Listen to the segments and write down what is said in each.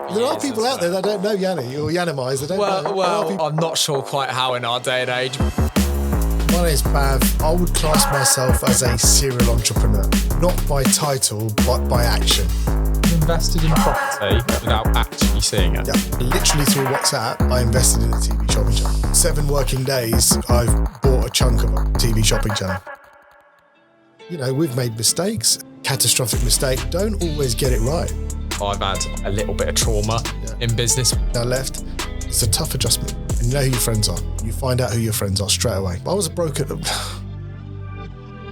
for There are years, people out there that don't know Yanni or Yiannimize. They don't know. Well, I'm not sure quite how in our day and age. My name's Bav. I would class myself as a serial entrepreneur, not by title, but by action. Invested in property without actually seeing it. Yeah, literally through WhatsApp, I invested in a TV shopping channel. 7 working days, I've bought a chunk of a TV shopping channel. You know, we've made mistakes, catastrophic mistake, don't always get it right. I've had a little bit of trauma in business. I left. It's a tough adjustment. And you know who your friends are. You find out who your friends are straight away. I was a broker.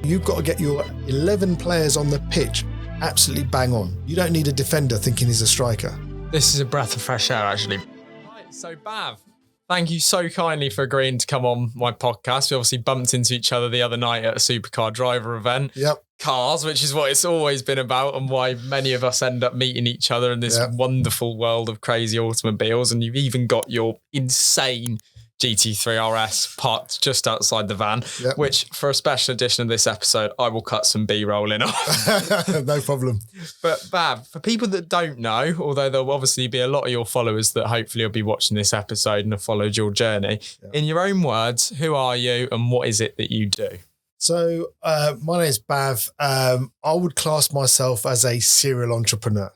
You've got to get your 11 players on the pitch absolutely bang on. You don't need a defender thinking he's a striker. This is a breath of fresh air, actually. Right, so Bav, thank you so kindly for agreeing to come on my podcast. We obviously bumped into each other the other night at a supercar driver event. Yep. Cars, which is what it's always been about and why many of us end up meeting each other in this wonderful world of crazy automobiles. And you've even got your insane GT3 RS parked just outside the van, which for a special edition of this episode, I will cut some B-roll in off. No problem. But Bav, for people that don't know, although there'll obviously be a lot of your followers that hopefully will be watching this episode and have followed your journey, in your own words, who are you and what is it that you do? So my name is Bav. I would class myself as a serial entrepreneur,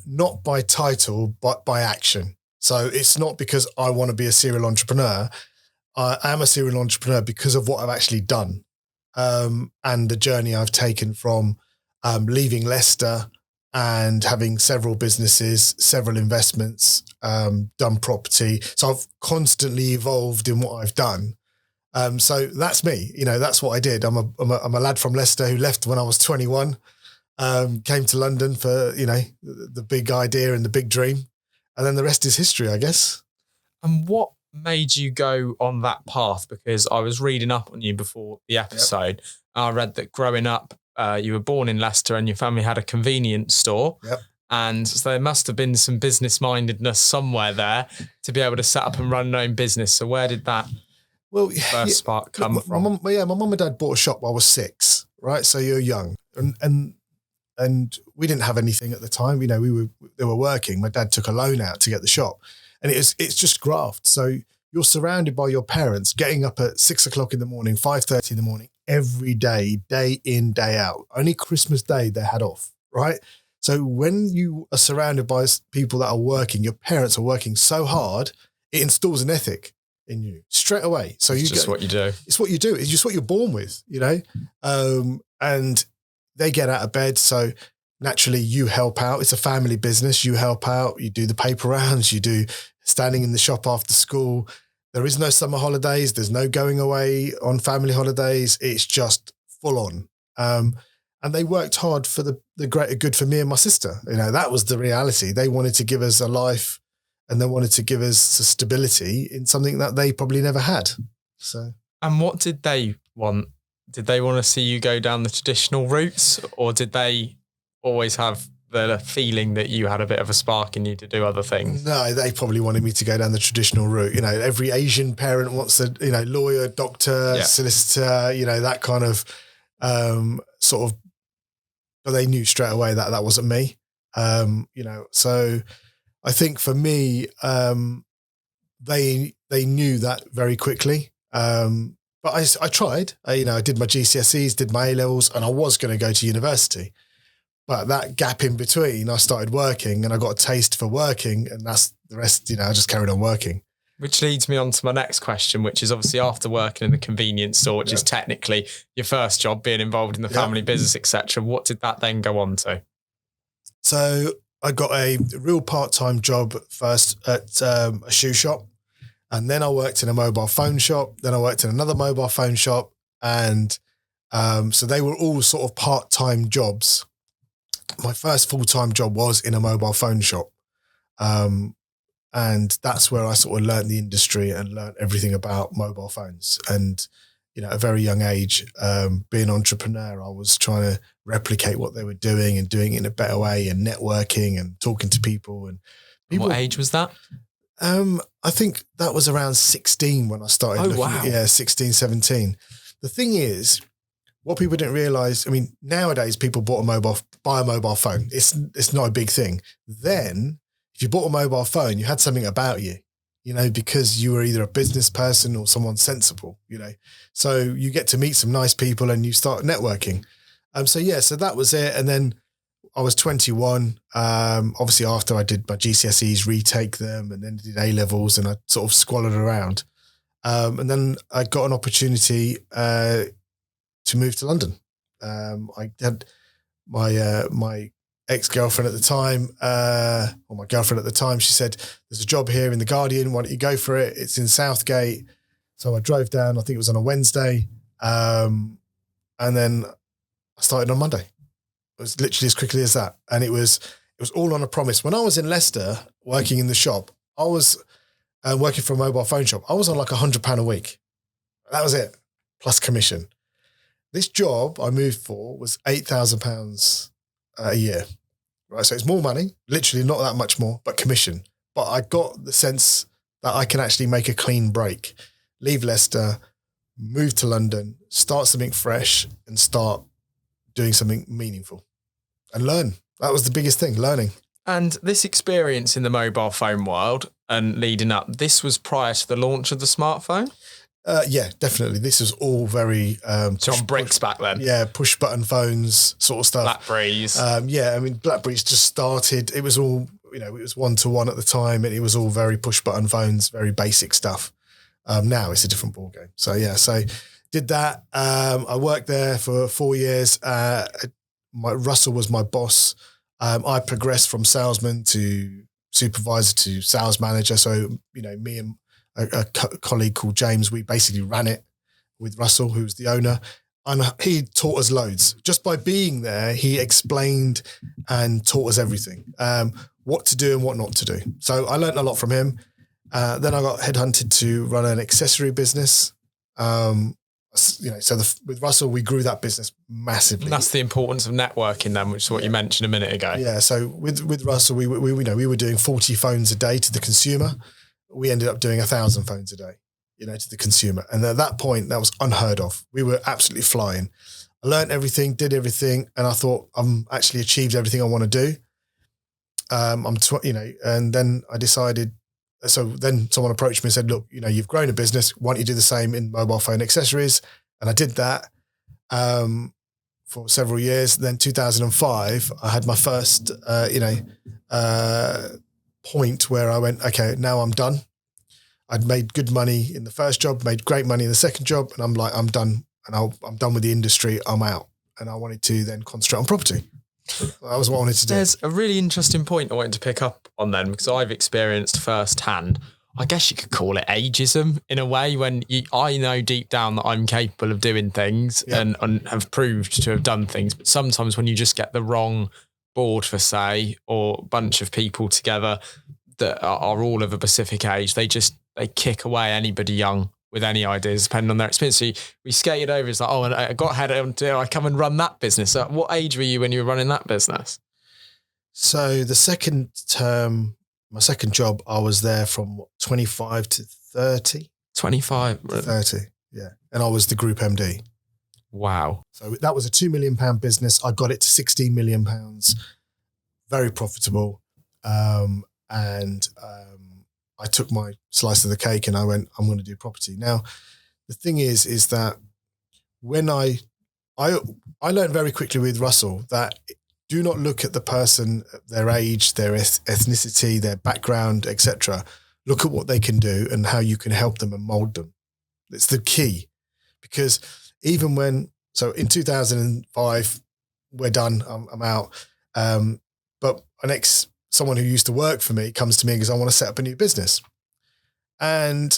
not by title, but by action. So it's not because I want to be a serial entrepreneur. I am a serial entrepreneur because of what I've actually done and the journey I've taken from leaving Leicester and having several businesses, several investments, done property. So I've constantly evolved in what I've done. So that's me. You know, that's what I did. I'm a lad from Leicester who left when I was 21, came to London for, you know, the big idea and the big dream. And then the rest is history, I guess. And what made you go on that path? Because I was reading up on you before the episode. I read that growing up, you were born in Leicester and your family had a convenience store. And so there must have been some business mindedness somewhere there to be able to set up and run an own business. So where did that first spark come from? My mum and dad bought a shop when I was 6, right? So you're young. And we didn't have anything at the time. You know, they were working. My dad took a loan out to get the shop, and it's just graft. So you're surrounded by your parents, getting up at 6 o'clock in the morning, 5:30 in the morning, every day, day in, day out. Only Christmas Day they had off, right? So when you are surrounded by people that are working, your parents are working so hard, it installs an ethic in you straight away. So it's just what you do. It's what you do. It's just what you're born with, you know? And they get out of bed. So naturally you help out. It's a family business. You help out. You do the paper rounds. You do standing in the shop after school. There is no summer holidays. There's no going away on family holidays. It's just full on. And they worked hard for the greater good for me and my sister. You know, that was the reality. They wanted to give us a life and they wanted to give us a stability in something that they probably never had. So, and what did they want? Did they want to see you go down the traditional routes, or did they always have the feeling that you had a bit of a spark in you to do other things? No, they probably wanted me to go down the traditional route. You know, every Asian parent wants a, you know, lawyer, doctor, solicitor, you know, that kind of sort of, but they knew straight away that that wasn't me. You know, so I think for me, they knew that very quickly. But I tried, you know, I did my GCSEs, did my A-levels, and I was going to go to university. But that gap in between, I started working and I got a taste for working, and that's the rest, you know, I just carried on working. Which leads me on to my next question, which is obviously after working in the convenience store, which is technically your first job, being involved in the family business, etc. What did that then go on to? So I got a real part-time job first at a shoe shop. And then I worked in a mobile phone shop. Then I worked in another mobile phone shop. And so they were all sort of part-time jobs. My first full-time job was in a mobile phone shop. And that's where I sort of learned the industry and learned everything about mobile phones. And, you know, at a very young age, being an entrepreneur, I was trying to replicate what they were doing and doing it in a better way and networking and talking to people. And people, what age was that? I think that was around 16 when I started looking at, 16, 17. The thing is, what people didn't realize, I mean, nowadays people buy a mobile phone. It's not a big thing. Then if you bought a mobile phone, you had something about you, because you were either a business person or someone sensible, So you get to meet some nice people and you start networking. So that was it. And then I was 21. Obviously, after I did my GCSEs, retake them, and then did A-levels, and I sort of squallered around. And then I got an opportunity to move to London. I had my ex-girlfriend at the time, or my girlfriend at the time, she said, there's a job here in The Guardian. Why don't you go for it? It's in Southgate. So I drove down, I think it was on a Wednesday. And then I started on Monday. It was literally as quickly as that. And it was all on a promise. When I was in Leicester working in the shop, I was working for a mobile phone shop. I was on like £100 a week. That was it, plus commission. This job I moved for was £8,000 a year, right? So it's more money, literally not that much more, but commission. But I got the sense that I can actually make a clean break, leave Leicester, move to London, start something fresh, and start doing something meaningful and learn. That was the biggest thing, learning. And this experience in the mobile phone world and leading up, this was prior to the launch of the smartphone? Yeah, definitely. This was all very... so on bricks back then? Yeah, push button phones sort of stuff. Blackberries. Blackberries just started. It was all, it was 1-to-1 at the time, and it was all very push button phones, very basic stuff. Now it's a different ballgame. So did that. I worked there for 4 years. Russell was my boss. I progressed from salesman to supervisor to sales manager. So, me and a colleague called James, we basically ran it with Russell, who was the owner. And he taught us loads. Just by being there, he explained and taught us everything, what to do and what not to do. So I learned a lot from him. Then I got headhunted to run an accessory business. With Russell, we grew that business massively. And that's the importance of networking then, which is what you mentioned a minute ago. Yeah. So with Russell, we were doing 40 phones a day to the consumer. We ended up doing 1,000 phones a day, to the consumer. And at that point, that was unheard of. We were absolutely flying. I learned everything, did everything. And I thought I'm actually achieved everything I want to do. And then I decided, so then someone approached me and said, look, you've grown a business. Why don't you do the same in mobile phone accessories? And I did that for several years. Then 2005, I had my first, point where I went, okay, now I'm done. I'd made good money in the first job, made great money in the second job. And I'm like, I'm done. And I'm done with the industry. I'm out. And I wanted to then concentrate on property. That was what I wanted to do. There's a really interesting point I wanted to pick up on then, because I've experienced firsthand, I guess you could call it ageism in a way, when I know deep down that I'm capable of doing things and have proved to have done things. But sometimes when you just get the wrong board for say, or a bunch of people together that are all of a specific age, they kick away anybody young with any ideas, depending on their experience. So we skated over. It's like, oh, and I got head to I come and run that business. So what age were you when you were running that business? So the second term, my second job, I was there from 25 to 30. 25 to 30, yeah. And I was the group MD. Wow. So that was a £2 million business. I got it to £16 million, very profitable. I took my slice of the cake and I went, I'm going to do property. Now, the thing is that when I learned very quickly with Russell that do not look at the person, their age, their ethnicity, their background, etc. Look at what they can do and how you can help them and mold them. It's the key, because even so in 2005, we're done, I'm out. But someone who used to work for me comes to me and goes, I want to set up a new business. And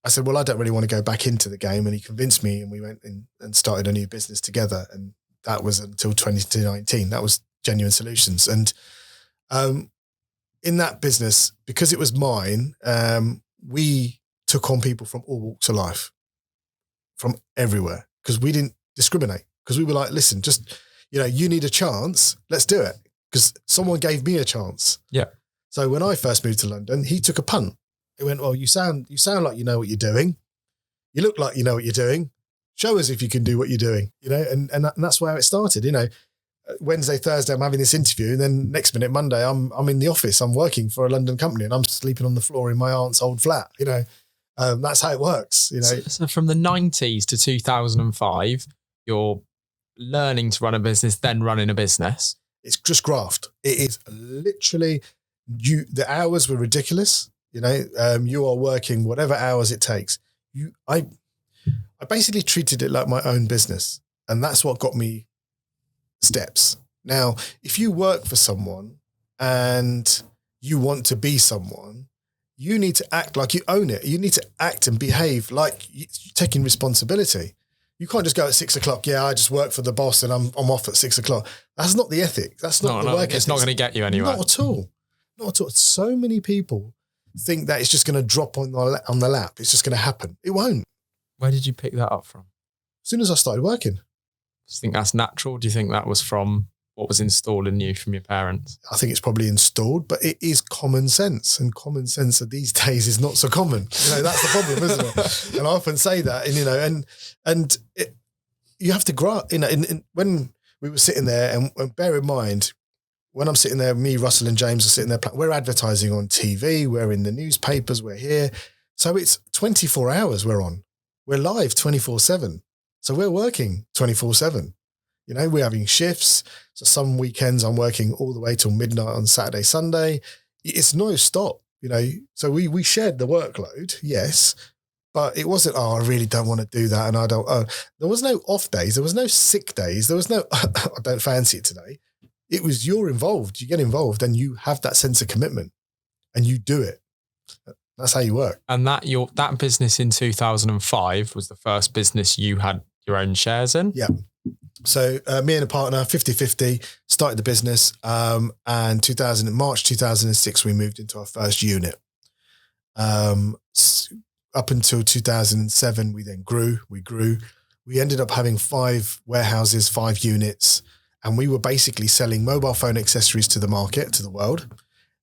I said, well, I don't really want to go back into the game. And he convinced me, and we went in and started a new business together. And that was until 2019. That was Genuine Solutions. And in that business, because it was mine, we took on people from all walks of life, from everywhere, because we didn't discriminate. Because we were like, listen, just, you need a chance, let's do it. Because someone gave me a chance. Yeah. So when I first moved to London, he took a punt. He went, well, you sound like you know what you're doing. You look like you know what you're doing. Show us if you can do what you're doing, and that's where it started. Wednesday, Thursday, I'm having this interview, and then next minute, Monday, I'm in the office. I'm working for a London company, and I'm sleeping on the floor in my aunt's old flat. That's how it works. So from the 90s to 2005, you're learning to run a business, then running a business. It's just graft. It is literally the hours were ridiculous. You are working whatever hours it takes. I basically treated it like my own business, and that's what got me steps. Now, if you work for someone and you want to be someone, you need to act like you own it. You need to act and behave like you're taking responsibility. You can't just go at 6 o'clock. Yeah, I just work for the boss and I'm off at 6 o'clock. That's not the ethic. That's not the work ethic. It's not going to get you anywhere. Not at all. Not at all. So many people think that it's just going to drop on the lap. It's just going to happen. It won't. Where did you pick that up from? As soon as I started working. Do you think that's natural? Do you think that was from what was installed in you from your parents? I think it's probably installed, but it is common sense. And common sense these days is not so common. That's the problem, isn't it? And I often say that, and you have to grow, when we were sitting there, and bear in mind, when I'm sitting there, me, Russell and James are sitting there, we're advertising on TV, we're in the newspapers, we're here. So it's 24 hours we're on. We're live 24/7. So we're working 24/7. We're having shifts. So some weekends I'm working all the way till midnight on Saturday, Sunday. It's no stop, So we shared the workload, yes, but it wasn't, I really don't want to do that. And I don't, there was no off days. There was no sick days. There was no, I don't fancy it today. It was you're involved. You get involved and you have that sense of commitment and you do it. That's how you work. And that business in 2005 was the first business you had your own shares in? Yeah. So me and a partner, 50-50, started the business. And March 2006, we moved into our first unit. Up until 2007, we then grew. We ended up having 5 warehouses, 5 units. And we were basically selling mobile phone accessories to the market, to the world.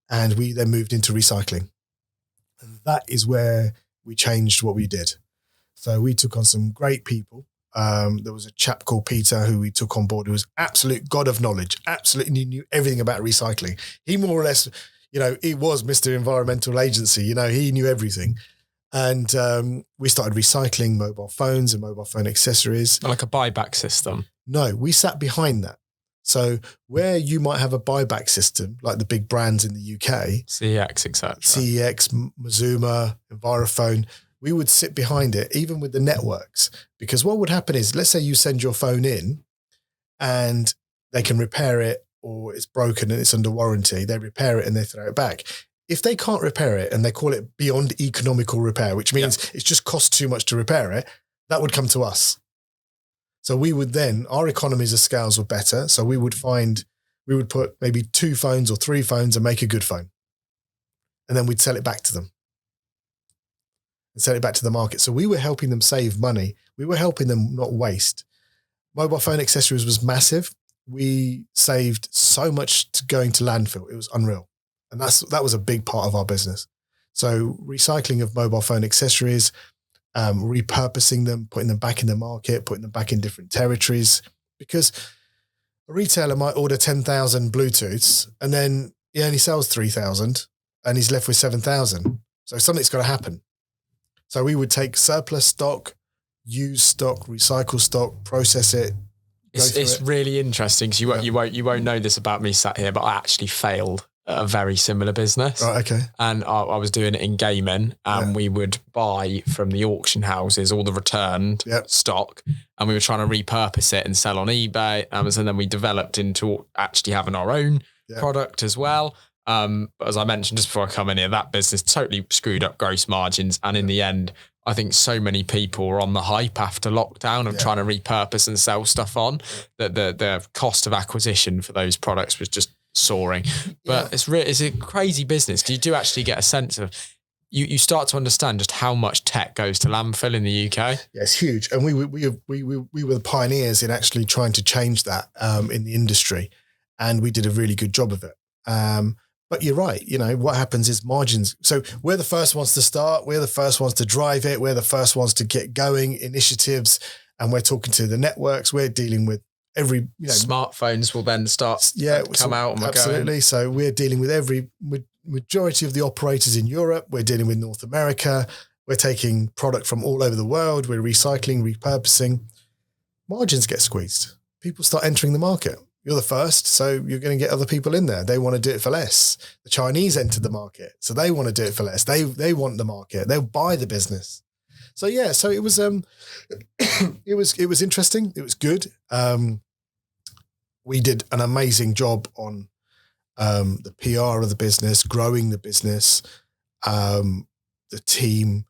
And we then moved into recycling. And that is where we changed what we did. So we took on some great people. There was a chap called Peter who we took on board, who was absolute god of knowledge, absolutely knew everything about recycling. He more or less, he was Mr. Environmental Agency, he knew everything. And we started recycling mobile phones and mobile phone accessories. Like a buyback system? No, we sat behind that. So where you might have a buyback system, like the big brands in the UK, CEX, etc. CEX, Mazuma, Envirophone, we would sit behind it, even with the networks. Because what would happen is, let's say you send your phone in and they can repair it, or it's broken and it's under warranty. They repair it and they throw it back. If they can't repair it and they call it beyond economical repair, which means it just costs too much to repair it, that would come to us. So we would then, our economies of scales were better. So we would put maybe 2 phones or 3 phones and make a good phone. And then we'd sell it back to them. And sell it back to the market. So we were helping them save money. We were helping them not waste. Mobile phone accessories was massive. We saved so much going to landfill. It was unreal. And that was a big part of our business. So recycling of mobile phone accessories, repurposing them, putting them back in the market, putting them back in different territories. Because a retailer might order 10,000 Bluetooths and then he only sells 3,000 and he's left with 7,000. So something's got to happen. So we would take surplus stock, used stock, recycle stock, process it. It's really interesting because you won't know this about me sat here, but I actually failed at a very similar business. Right, okay. And I was doing it in gaming, and we would buy from the auction houses all the returned stock, and we were trying to repurpose it and sell on eBay, Amazon. Then we developed into actually having our own product as well. But as I mentioned just before I come in here, that business totally screwed up gross margins. And in the end, I think so many people were on the hype after lockdown of trying to repurpose and sell stuff on that the cost of acquisition for those products was just soaring. But it's a crazy business. You do actually get a sense of, you start to understand just how much tech goes to landfill in the UK. Yeah, it's huge. And we were the pioneers in actually trying to change that in the industry. And we did a really good job of it. But you're right. What happens is margins. So we're the first ones to start. We're the first ones to drive it. We're the first ones to get going initiatives. And we're talking to the networks. We're dealing with every, smartphones will then start come out and absolutely. So we're dealing with every majority of the operators in Europe. We're dealing with North America. We're taking product from all over the world. We're recycling, repurposing. Margins get squeezed. People start entering the market. You're the first, so you're going to get other people in there. They want to do it for less. The Chinese entered the market, so they want to do it for less. They want the market. They'll buy the business. So yeah, so it was it was interesting. It was good. We did an amazing job on the PR of the business, growing the business. The team,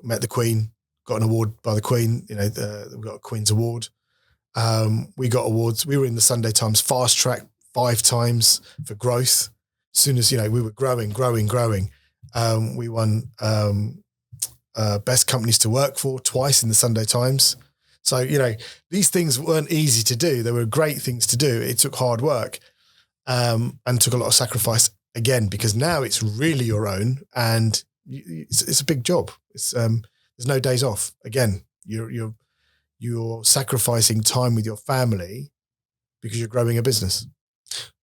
met the Queen, got an award by the Queen. We got a Queen's Award. We got awards. We were in the Sunday Times Fast Track 5 times for growth. As soon as, we were growing. We won Best Companies to Work For twice in the Sunday Times. So, these things weren't easy to do. They were great things to do. It took hard work and took a lot of sacrifice again, because now it's really your own and it's a big job. It's there's no days off. Again, you're sacrificing time with your family because you're growing a business.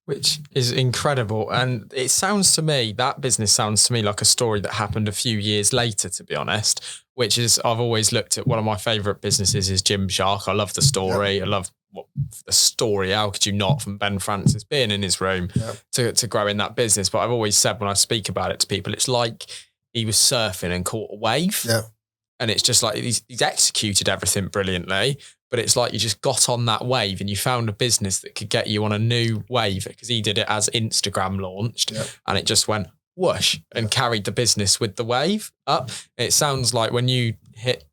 Which is incredible. And that business sounds to me like a story that happened a few years later, to be honest, which is, I've always looked at, one of my favorite businesses is Gymshark. I love the story. Yep. I love the story. How could you not, from Ben Francis being in his room to grow in that business? But I've always said, when I speak about it to people, it's like he was surfing and caught a wave. Yeah. And it's just like he's executed everything brilliantly, but it's like you just got on that wave and you found a business that could get you on a new wave, because he did it as Instagram launched and it just went whoosh and carried the business with the wave up. It sounds like when you hit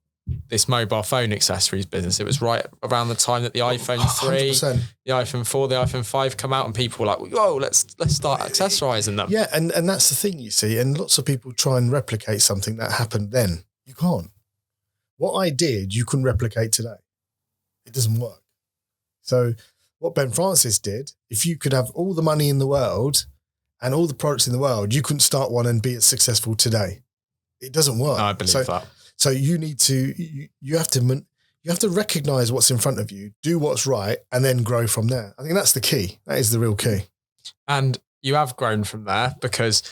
this mobile phone accessories business, it was right around the time that the iPhone 3, 100%. The iPhone 4, the iPhone 5 come out, and people were like, whoa, let's start accessorizing them. Yeah, and that's the thing, you see, and lots of people try and replicate something that happened then. You can't. What I did, you couldn't replicate today. It doesn't work. So what Ben Francis did, if you could have all the money in the world and all the products in the world, you couldn't start one and be as successful today. It doesn't work. I believe that. So you need to, you have to recognize what's in front of you, do what's right, and then grow from there. I think that's the key. That is the real key. And you have grown from there because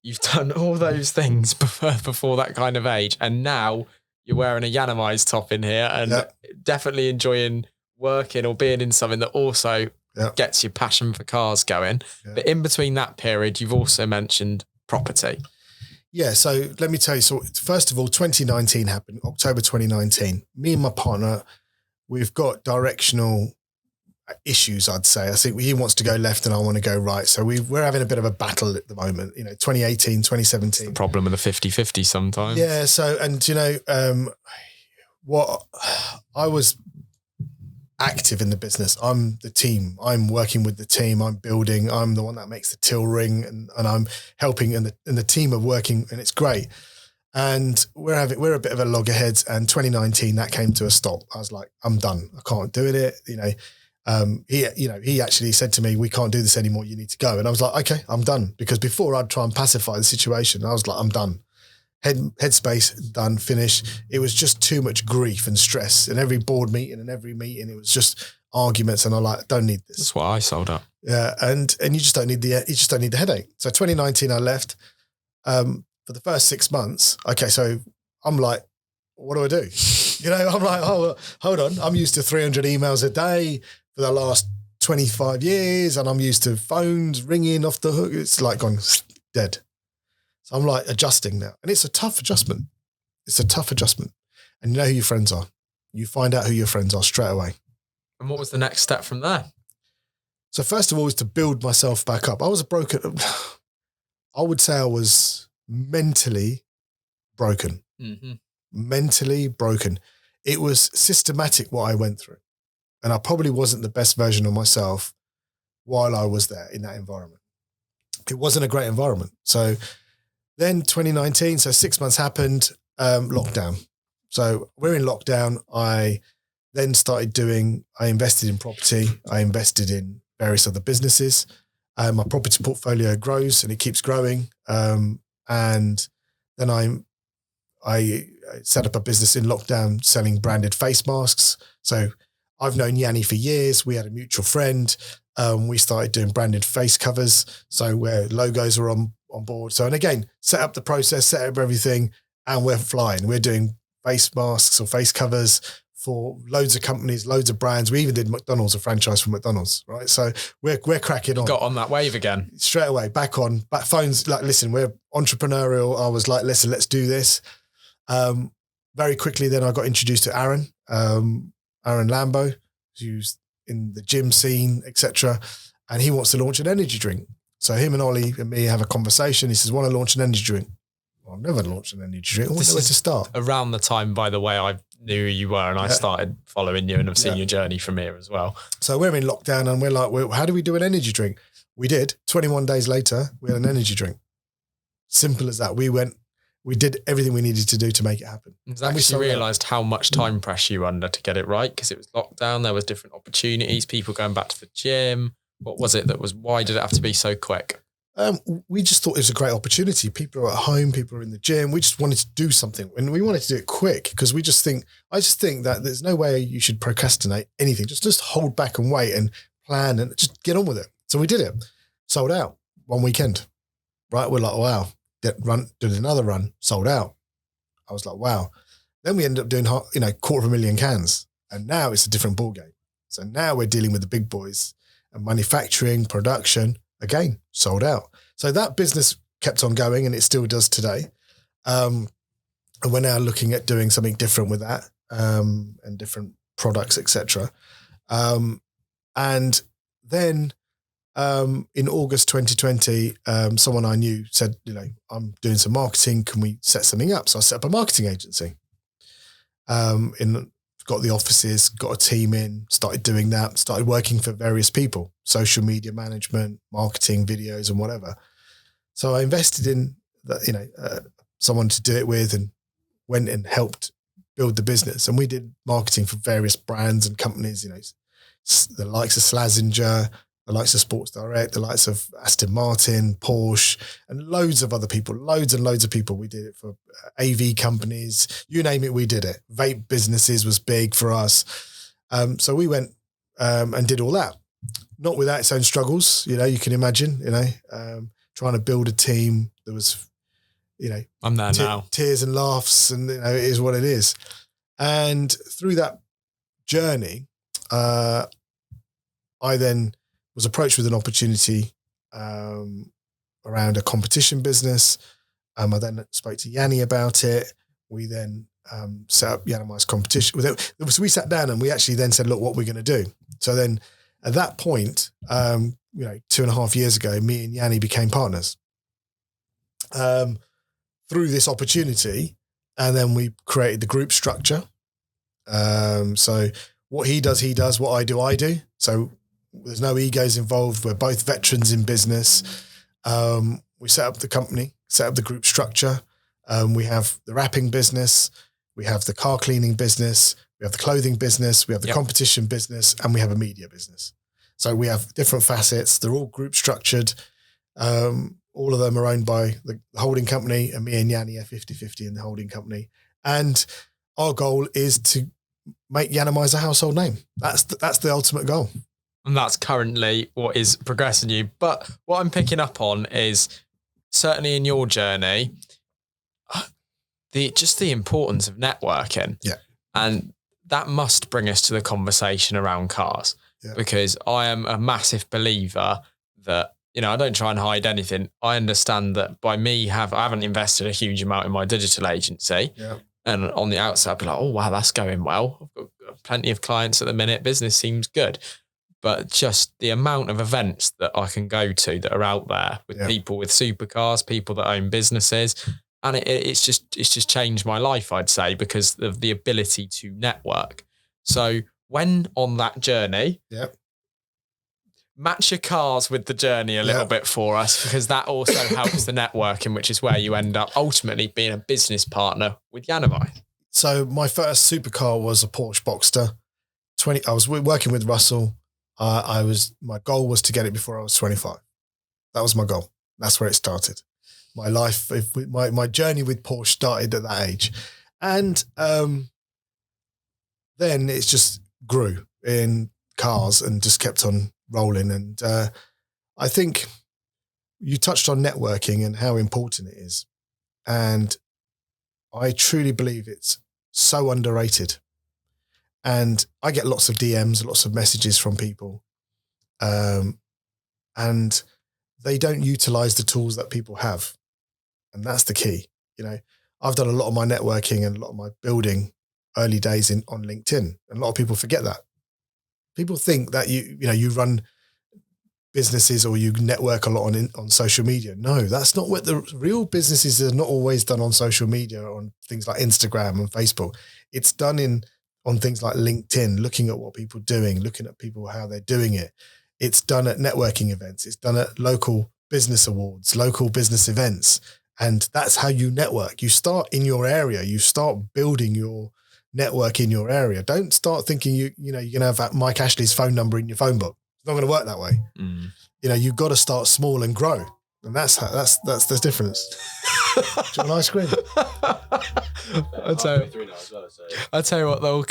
you've done all those things before that kind of age. And now you're wearing a Yiannimize top in here and definitely enjoying working or being in something that also gets your passion for cars going. Yeah. But in between that period, you've also mentioned property. Yeah. So let me tell you. So first of all, 2019 happened, October 2019. Me and my partner, we've got directional issues, I'd say. I think he wants to go left and I want to go right. So we're having a bit of a battle at the moment, 2018, 2017. It's the problem with the 50-50 sometimes. Yeah. So, and what I was active in the business. I'm the team. I'm working with the team. I'm building. I'm the one that makes the till ring and I'm helping and the team are working and it's great. And we're a bit of a loggerheads, and 2019 that came to a stop. I was like, I'm done. I can't do it. He actually said to me, we can't do this anymore. You need to go. And I was like, okay, I'm done. Because before I'd try and pacify the situation. I was like, I'm done. Headspace, done, finished. It was just too much grief and stress. And every board meeting and every meeting, it was just arguments. And I'm like, I don't need this. That's why I sold up. Yeah. And you just don't need the headache. So 2019, I left for the first 6 months. Okay. So I'm like, what do I do? I'm like, oh, hold on. I'm used to 300 emails a day for the last 25 years. And I'm used to phones ringing off the hook. It's like gone dead. So I'm like adjusting now. And it's a tough adjustment. And you know who your friends are. You find out who your friends are straight away. And what was the next step from there? So first of all was to build myself back up. I was I would say I was mentally broken. Mm-hmm. Mentally broken. It was systematic what I went through. And I probably wasn't the best version of myself while I was there in that environment. It wasn't a great environment. So then 2019, so 6 months happened, lockdown. So we're in lockdown. I then I invested in property. I invested in various other businesses. My property portfolio grows and it keeps growing. And then I set up a business in lockdown selling branded face masks. So I've known Yanni for years. We had a mutual friend. We started doing branded face covers, so where logos are on board. So, and again, set up the process, set up everything, and we're flying. We're doing face masks or face covers for loads of companies, loads of brands. We even did McDonald's, a franchise for McDonald's, right? So we're cracking on. Got on that wave again. Straight away, back phones, like, listen, we're entrepreneurial. I was like, listen, let's do this. Very quickly then I got introduced to Aaron Lambo, who's in the gym scene, etc. And he wants to launch an energy drink. So him and Ollie and me have a conversation. He says, want to launch an energy drink? Well, I've never launched an energy drink. I wonder where to start. Around the time, by the way, I knew who you were and I started following you and I've seen your journey from here as well. So we're in lockdown and we're like, well, how do we do an energy drink? We did. 21 days later, we had an energy drink. Simple as that. We did everything we needed to do to make it happen. Exactly. We realised how much time pressure you were under to get it right, because it was lockdown. There was different opportunities, people going back to the gym. What was it why did it have to be so quick? We just thought it was a great opportunity. People are at home, people are in the gym. We just wanted to do something and we wanted to do it quick because I just think that there's no way you should procrastinate anything. Just hold back and wait and plan and just get on with it. So we did it. Sold out one weekend, right? We're like, wow. Did another run, sold out. I was like, wow. Then we ended up doing 250,000 cans. And now it's a different ballgame. So now we're dealing with the big boys and manufacturing, production, again, sold out. So that business kept on going and it still does today. And we're now looking at doing something different with that and different products, etc. And then in August 2020, someone I knew said, I'm doing some marketing. Can we set something up? So I set up a marketing agency. Got the offices, got a team in, started doing that, started working for various people, social media management, marketing, videos and whatever. So I invested in that, someone to do it with and went and helped build the business. And we did marketing for various brands and companies, the likes of Slazenger, the likes of Sports Direct, the likes of Aston Martin, Porsche, and loads of other people, loads and loads of people. We did it for AV companies, you name it, we did it. Vape businesses was big for us. So we went and did all that, not without its own struggles. You can imagine, trying to build a team. There was, I'm there now. Tears and laughs, and it is what it is. And through that journey, I then was approached with an opportunity around a competition business. I then spoke to Yanni about it. We then set up Yiannimize competition. So we sat down and we actually then said, look, what we're going to do. So then at that point, 2.5 years ago, me and Yanni became partners through this opportunity. And then we created the group structure. So what he does, what I do. So there's no egos involved. We're both veterans in business. We set up the company, set up the group structure. We have the wrapping business. We have the car cleaning business. We have the clothing business. We have the competition business, and we have a media business. So we have different facets. They're all group structured. All of them are owned by the holding company, and me and Yanni are 50-50 in the holding company. And our goal is to make Yiannimize a household name. That's the ultimate goal. And that's currently what is progressing you. But what I'm picking up on is certainly in your journey, the importance of networking. Yeah. And that must bring us to the conversation around cars. Yeah. Because I am a massive believer that, I don't try and hide anything. I understand that by me I haven't invested a huge amount in my digital agency. Yeah. And on the outside, I'd be like, oh, wow, that's going well. I've got plenty of clients at the minute. Business seems good. But just the amount of events that I can go to that are out there with people with supercars, people that own businesses. And it's just changed my life, I'd say, because of the ability to network. So when on that journey, match your cars with the journey a little bit for us, because that also helps the networking, which is where you end up ultimately being a business partner with Yiannimize. So my first supercar was a Porsche Boxster. I was working with Russell. My goal was to get it before I was 25. That was my goal. That's where it started. My life, my journey with Porsche started at that age. And then it just grew. in cars and just kept on rolling. And I think you touched on networking and how important it is. And I truly believe it's so underrated. And I get lots of DMs, lots of messages from people. And they don't utilize the tools that people have. And that's the key. You know, I've done a lot of my networking and a lot of my building early days on LinkedIn. And a lot of people forget that. People think that you run businesses or you network a lot on social media. No, that's not what the real businesses are not always done on social media, on things like Instagram and Facebook. It's done on things like LinkedIn, looking at what people are doing, looking at people, how they're doing it. It's done at networking events. It's done at local business awards, local business events. And that's how you network. You start in your area. You start building your network in your area. Don't start thinking you're going to have that Mike Ashley's phone number in your phone book. It's not going to work that way. Mm. You've got to start small and grow. And that's the difference. Do you want ice cream? I'll tell you what, though,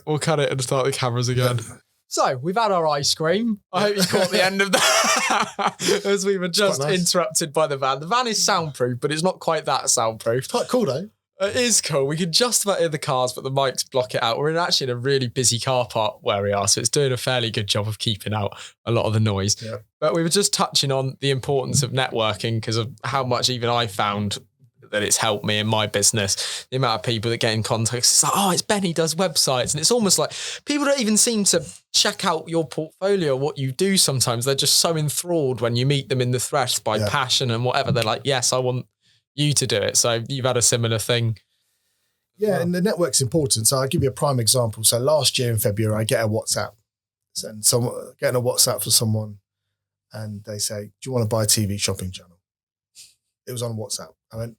we'll cut it and start the cameras again. Yeah. So we've had our ice cream. I hope you caught the end of that as we were just interrupted by the van. The van is soundproof, but it's not quite that soundproof. It's quite cool, though. It is cool. We can just about hear the cars, but the mics block it out. We're actually in a really busy car park where we are, so it's doing a fairly good job of keeping out a lot of the noise. Yeah. But we were just touching on the importance of networking because of how much even I found that it's helped me in my business. The amount of people that get in contact, it's like, oh, it's Benny does websites. And it's almost like people don't even seem to check out your portfolio, what you do sometimes. They're just so enthralled when you meet them in the flesh by passion and whatever. They're like, yes, I want you to do it. So you've had a similar thing. Yeah, and the network's important. So I'll give you a prime example. So last year in February, I get a WhatsApp. And getting a WhatsApp for someone and they say, do you want to buy a TV shopping channel? It was on WhatsApp. I went,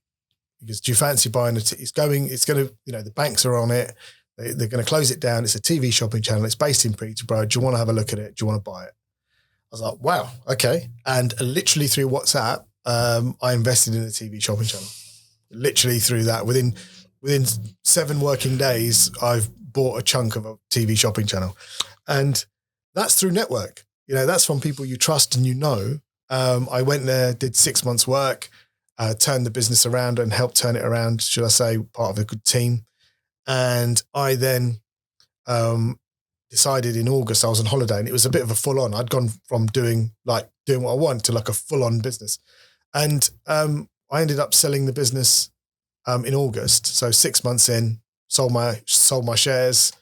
because do you fancy buying it? It's going to, the banks are on it. They're going to close it down. It's a TV shopping channel. It's based in Peterborough. Do you want to have a look at it? Do you want to buy it? I was like, wow, okay. And literally through WhatsApp, I invested in a TV shopping channel. Literally through that. Within 7 working days, I've bought a chunk of a TV shopping channel. And that's through network. That's from people you trust and I went there, did 6 months work, turned the business around and helped turn it around, should I say, part of a good team. And I then decided in August I was on holiday and it was a bit of a full on. I'd gone from doing what I want to like a full on business. And I ended up selling the business in August. So 6 months in, sold my shares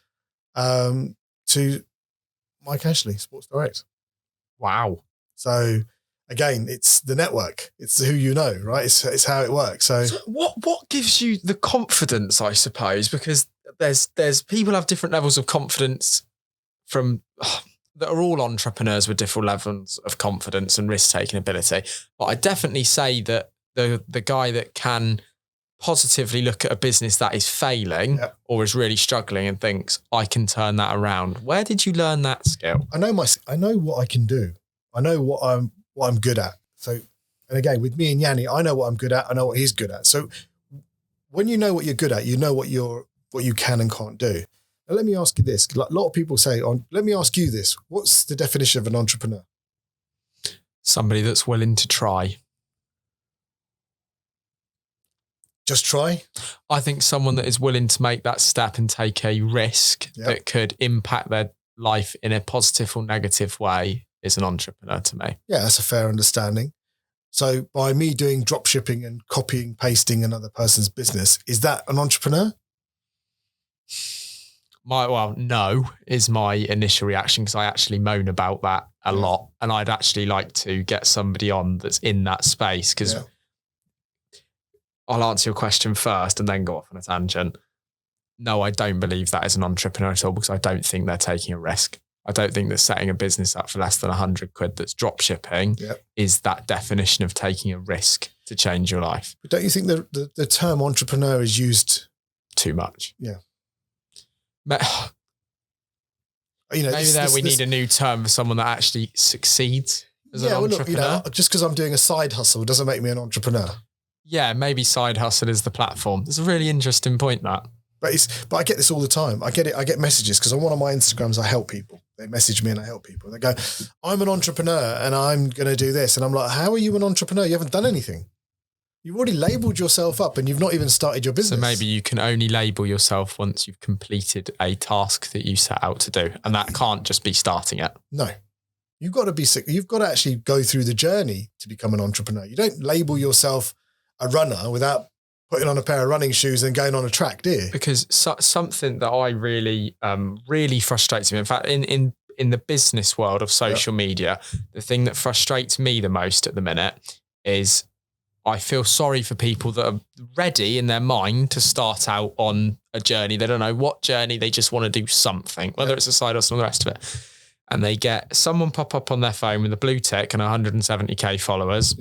to Mike Ashley, Sports Direct. Wow. So again, it's the network. It's who you know, right? It's how it works. So what gives you the confidence, I suppose? Because there's people have different levels of confidence that are all entrepreneurs with different levels of confidence and risk-taking ability. But I definitely say that the guy that can positively look at a business that is failing or is really struggling and thinks, I can turn that around. Where did you learn that skill? I know what I can do. I know what I'm good at. So, and again, with me and Yanni, I know what I'm good at. I know what he's good at. So when you know what you're good at, you know what you can and can't do. Now, let me ask you this. A lot of people say, let me ask you this. What's the definition of an entrepreneur? Somebody that's willing to try. Just try? I think someone that is willing to make that step and take a risk that could impact their life in a positive or negative way is an entrepreneur to me. Yeah, that's a fair understanding. So by me doing drop shipping and copying, pasting another person's business, is that an entrepreneur? No is my initial reaction because I actually moan about that a lot. And I'd actually like to get somebody on that's in that space because I'll answer your question first and then go off on a tangent. No, I don't believe that is an entrepreneur at all because I don't think they're taking a risk. I don't think that setting a business up for less than 100 quid that's drop shipping is that definition of taking a risk to change your life. But don't you think the term entrepreneur is used too much? Yeah. Maybe we need a new term for someone that actually succeeds as an entrepreneur. Look, just because I'm doing a side hustle doesn't make me an entrepreneur. Yeah, maybe side hustle is the platform. It's a really interesting point, that. But I get this all the time. I get it. I get messages because on one of my Instagrams, I help people. They message me and I help people. They go, I'm an entrepreneur and I'm going to do this. And I'm like, how are you an entrepreneur? You haven't done anything. You've already labeled yourself up and you've not even started your business. So maybe you can only label yourself once you've completed a task that you set out to do. And that can't just be starting it. No. You've got to actually go through the journey to become an entrepreneur. You don't label yourself a runner without putting on a pair of running shoes and going on a track, do you? Because something that I really, really frustrates me. In fact, in the business world of social media, the thing that frustrates me the most at the minute is I feel sorry for people that are ready in their mind to start out on a journey. They don't know what journey. They just want to do something, whether it's a side hustle or the rest of it. And they get someone pop up on their phone with a blue tick and 170k followers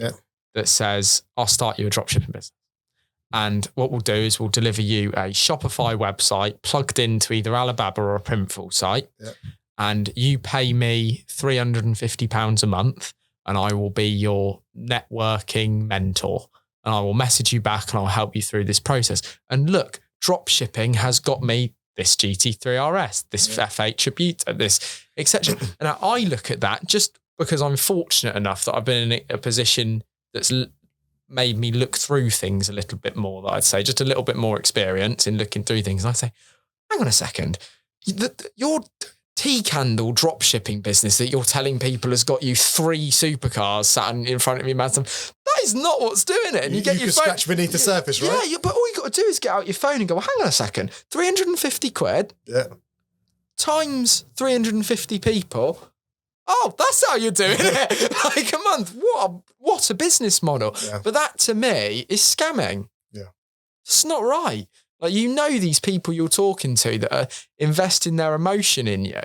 that says, I'll start you a dropshipping business. And what we'll do is we'll deliver you a Shopify website plugged into either Alibaba or a Printful site. Yeah. And you pay me £350 a month and I will be your networking mentor. And I will message you back and I'll help you through this process. And look, drop shipping has got me this GT3 RS, this F8 Tribute, this, etc. And I look at that just because I'm fortunate enough that I've been in a position that's made me look through things a little bit more, that I'd say, just a little bit more experience in looking through things. And I'd say, hang on a second, your tea candle drop shipping business that you're telling people has got you 3 supercars sat in front of you, man, that is not what's doing it. And you get your phone, scratch beneath the surface, right? Yeah, but all you got to do is get out your phone and go, well, hang on a second, 350 quid times 350 people. Oh, that's how you're doing it. Like a month. What a business model. Yeah. But that to me is scamming. Yeah. It's not right. Like, you know, these people you're talking to that are investing their emotion in you,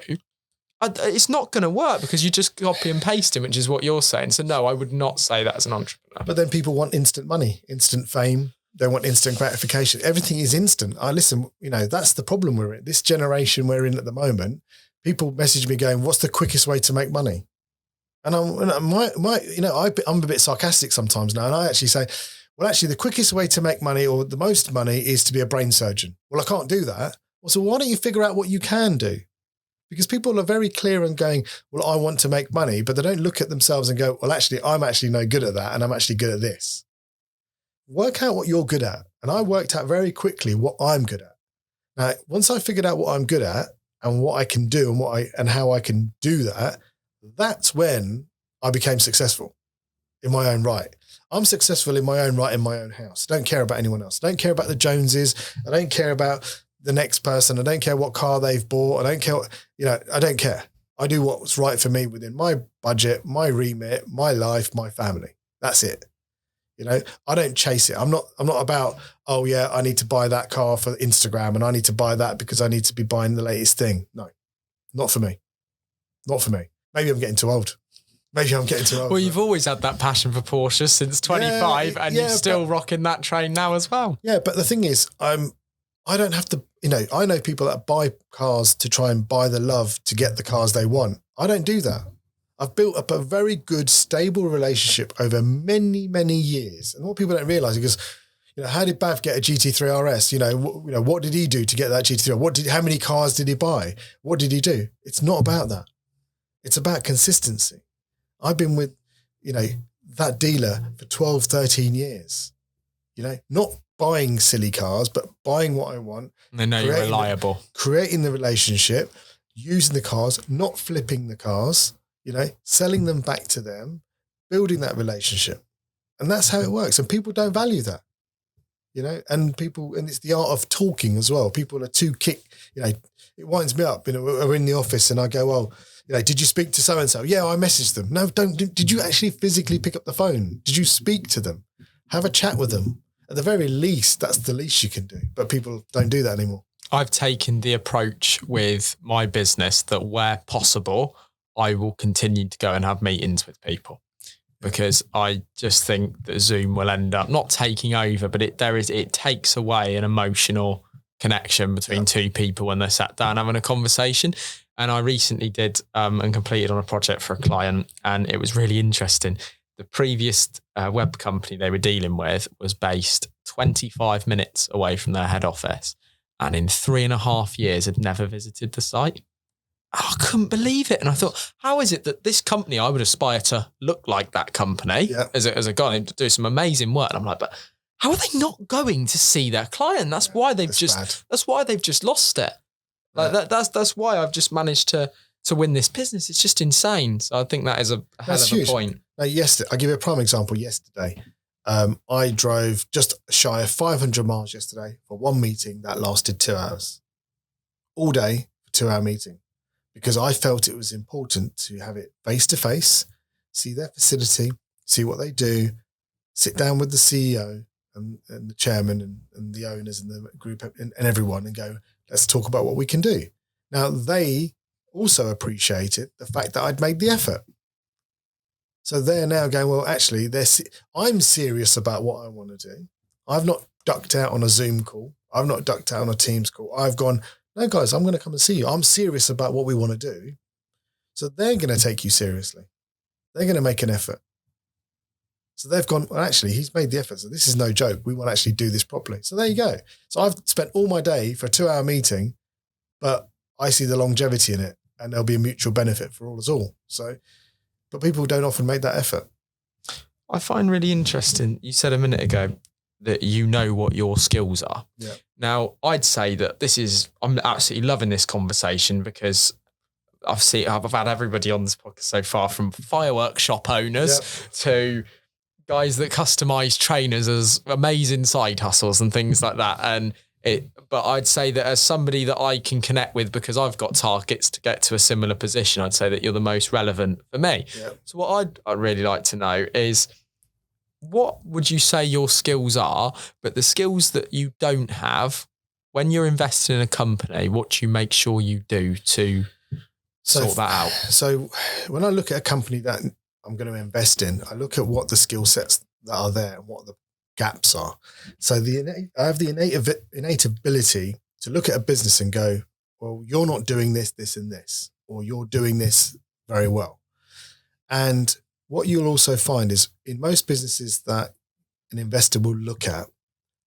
it's not going to work because you just copy and paste them, which is what you're saying. So no, I would not say that as an entrepreneur. But then people want instant money, instant fame. They want instant gratification. Everything is instant. Listen, that's the problem we're in. This generation we're in at the moment, people message me going, what's the quickest way to make money? And I'm a bit sarcastic sometimes now. And I actually say, well, actually the quickest way to make money or the most money is to be a brain surgeon. Well, I can't do that. Well, so why don't you figure out what you can do? Because people are very clear and going, well, I want to make money, but they don't look at themselves and go, well, actually, I'm actually no good at that. And I'm actually good at this. Work out what you're good at. And I worked out very quickly what I'm good at. Now, once I figured out what I'm good at and what I can do and how I can do that, that's when I became successful in my own right. I'm successful in my own right in my own house. I don't care about anyone else. I don't care about the Joneses. I don't care about the next person. I don't care what car they've bought. I don't care. I don't care. I do what's right for me within my budget, my remit, my life, my family. That's it. I don't chase it. I'm not about, oh yeah, I need to buy that car for Instagram and I need to buy that because I need to be buying the latest thing. No, not for me. Not for me. Maybe I'm getting too old. Well, you've always had that passion for Porsche since 25 and you're still rocking that train now as well. Yeah, but the thing is, I don't have to, I know people that buy cars to try and buy the love to get the cars they want. I don't do that. I've built up a very good, stable relationship over many, many years. And what people don't realise is, how did Bav get a GT3 RS? What did he do to get that GT3? How many cars did he buy? What did he do? It's not about that. It's about consistency. I've been with, that dealer for 12, 13 years, not buying silly cars, but buying what I want. They know you're reliable. Creating the relationship, using the cars, not flipping the cars, selling them back to them, building that relationship. And that's how it works. And people don't value that, and it's the art of talking as well. People are too it winds me up. We're in the office and I go, well, did you speak to so-and-so? Yeah, I messaged them. No, don't. Did you actually physically pick up the phone? Did you speak to them? Have a chat with them. At the very least, that's the least you can do. But people don't do that anymore. I've taken the approach with my business that where possible, I will continue to go and have meetings with people because I just think that Zoom will end up not taking over, but it takes away an emotional connection between two people when they're sat down having a conversation. And I recently did and completed on a project for a client, and it was really interesting. The previous web company they were dealing with was based 25 minutes away from their head office. and in 3.5 years had never visited the site. I couldn't believe it. And I thought, how is it that this company, I would aspire to look like that company as a guy to do some amazing work. And I'm like, but how are they not going to see their client? That's why they've just lost it. Like that's why I've just managed to win this business. It's just insane. So I think that is a hell of a point. Now, yesterday, I'll give you a prime example. Yesterday, I drove just shy of 500 miles yesterday for one meeting that lasted 2 hours. All day for 2-hour meeting. Because I felt it was important to have it face-to-face, see their facility, see what they do, sit down with the CEO and the chairman and the owners and the group and everyone and go, let's talk about what we can do. Now, they also appreciated the fact that I'd made the effort. So they're now going, well, actually, I'm serious about what I want to do. I've not ducked out on a Zoom call. I've not ducked out on a Teams call. I've gone, no, guys, I'm going to come and see you. I'm serious about what we want to do. So they're going to take you seriously. They're going to make an effort. So they've gone, well, actually, he's made the effort. So this is no joke. We want to actually do this properly. So there you go. So I've spent all my day for a 2-hour meeting, but I see the longevity in it and there'll be a mutual benefit for us all. So, but people don't often make that effort. I find really interesting, you said a minute ago that you know what your skills are. Yeah. Now, I'd say that I'm absolutely loving this conversation because I've had everybody on this podcast so far, from fireworks shop owners to guys that customize trainers as amazing side hustles and things like that. But I'd say that as somebody that I can connect with, because I've got targets to get to a similar position, I'd say that you're the most relevant for me. Yeah. So what I'd really like to know is, what would you say your skills are, but the skills that you don't have when you're investing in a company, what do you make sure you do to sort that out? So when I look at a company that I'm going to invest in, I look at what the skill sets that are there and what the gaps are. So I have the innate ability to look at a business and go, well, you're not doing this, this, and this, or you're doing this very well. And what you'll also find is in most businesses that an investor will look at,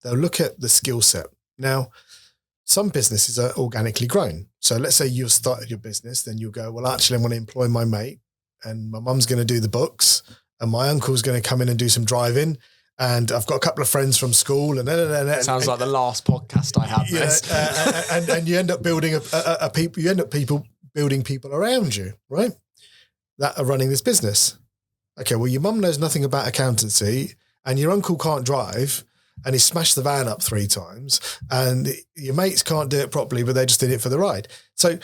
they'll look at the skill set. Now, some businesses are organically grown. So let's say you've started your business, then you'll go, well, actually, I'm going to employ my mate and my mum's going to do the books and my uncle's going to come in and do some driving. And I've got a couple of friends from school. And sounds like the last podcast I had. Yeah, and you end up building building people around you, right? That are running this business. Okay, well, your mum knows nothing about accountancy and your uncle can't drive and he smashed the van up 3 times and your mates can't do it properly, but they're just in it for the ride. So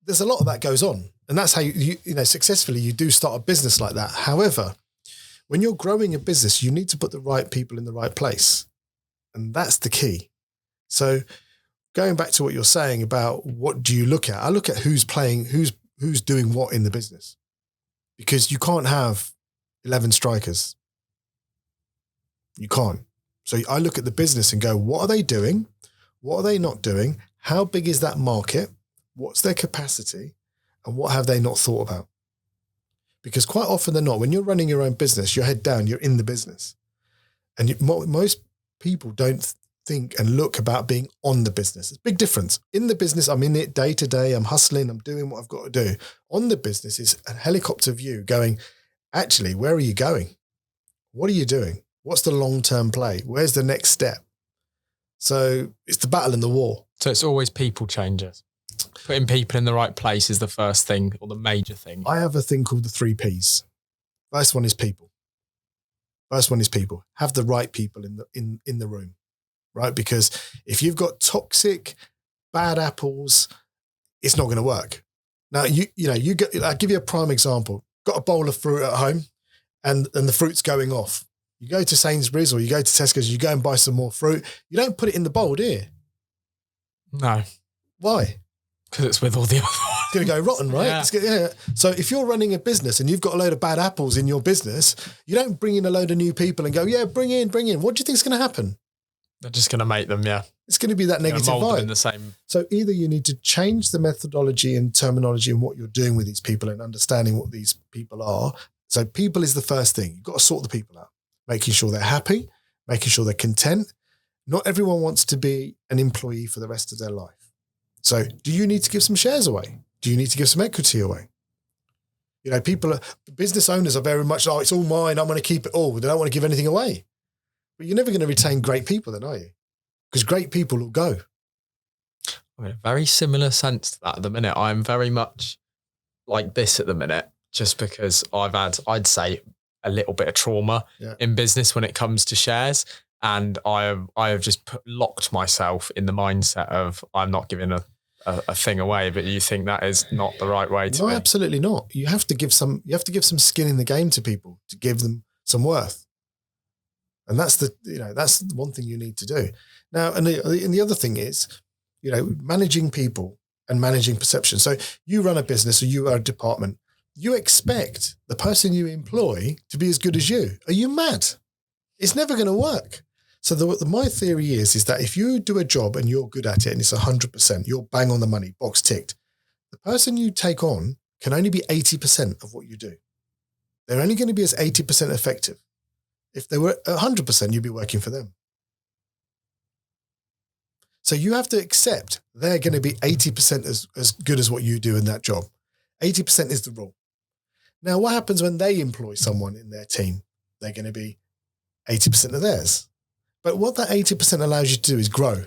there's a lot of that goes on. And that's how you successfully, you do start a business like that. However, when you're growing a business, you need to put the right people in the right place. And that's the key. So going back to what you're saying about what do you look at? I look at who's doing what in the business. Because you can't have 11 strikers. You can't. So I look at the business and go, what are they doing? What are they not doing? How big is that market? What's their capacity? And what have they not thought about? Because quite often than not, when you're running your own business, you're head down, you're in the business. And most people don't think and look about being on the business. It's a big difference. In the business, I'm in it day to day. I'm hustling. I'm doing what I've got to do. On the business is a helicopter view going, actually, where are you going? What are you doing? What's the long-term play? Where's the next step? So it's the battle and the war. So it's always people changes. Putting people in the right place is the first thing or the major thing. I have a thing called the 3 Ps. First one is people. Have the right people in the room. Right? Because if you've got toxic, bad apples, it's not going to work. Now, I'll give you a prime example. Got a bowl of fruit at home and the fruit's going off. You go to Sainsbury's or you go to Tesco's, you go and buy some more fruit. You don't put it in the bowl, do you? No. Why? Because it's with all the other ones. It's going to go rotten, right? Yeah. So if you're running a business and you've got a load of bad apples in your business, you don't bring in a load of new people and go, yeah, bring in. What do you think is going to happen? They're just going to make them, yeah. It's going to be that negative mold vibe. them in the same. So either you need to change the methodology and terminology and what you're doing with these people and understanding what these people are. So people is the first thing. You've got to sort the people out, making sure they're happy, making sure they're content, Not everyone wants to be an employee for the rest of their life. So do you need to give some shares away? Do you need to give some equity away? Business owners are very much, it's all mine. I'm going to keep it all. They don't want to give anything away. But you're never going to retain great people then, are you? Because great people will go. I'm in a very similar sense to that at the minute. I'm very much like this at the minute, just because I've had, I'd say, a little bit of trauma in business when it comes to shares. And I have just locked myself in the mindset of I'm not giving a thing away. But you think that is not the right way to be? Absolutely not. You have to give some skin in the game to people to give them some worth. And that's that's one thing you need to do. Now, and the other thing is, managing people and managing perception. So you run a business or you are a department. You expect the person you employ to be as good as you. Are you mad? It's never going to work. So my theory is that if you do a job and you're good at it and it's 100%, you're bang on the money, box ticked. The person you take on can only be 80% of what you do. They're only going to be as 80% effective. If they were 100%, you'd be working for them. So you have to accept they're going to be 80% as good as what you do in that job. 80% is the rule. Now, what happens when they employ someone in their team? They're going to be 80% of theirs. But what that 80% allows you to do is grow.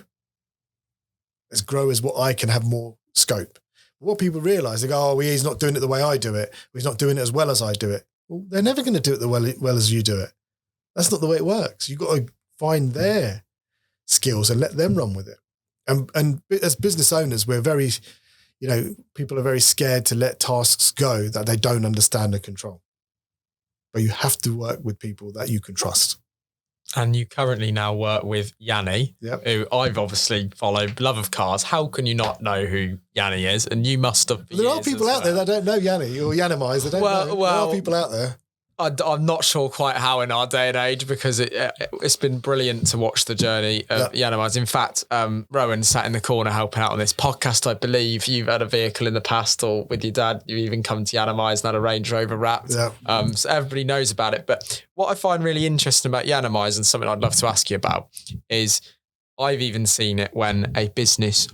As grow as what I can have more scope. What people realize, they go, he's not doing it the way I do it. He's not doing it as well as I do it. Well, they're never going to do it the well as you do it. That's not the way it works. You've got to find their skills and let them run with it. And as business owners, we're very, people are very scared to let tasks go that they don't understand and control. But you have to work with people that you can trust. And you currently now work with Yanni, who I've obviously followed, love of cars. How can you not know who Yanni is? And you must have. There are people out there that don't know Yanni or Yiannimize. They don't know. There are people out there. I'm not sure quite how in our day and age, because it's been brilliant to watch the journey of Yiannimize. In fact, Rowan sat in the corner helping out on this podcast. I believe you've had a vehicle in the past, or with your dad, you even come to Yiannimize and had a Range Rover wrapped. Yeah. So everybody knows about it. But what I find really interesting about Yiannimize, and something I'd love to ask you about, is I've even seen it when a business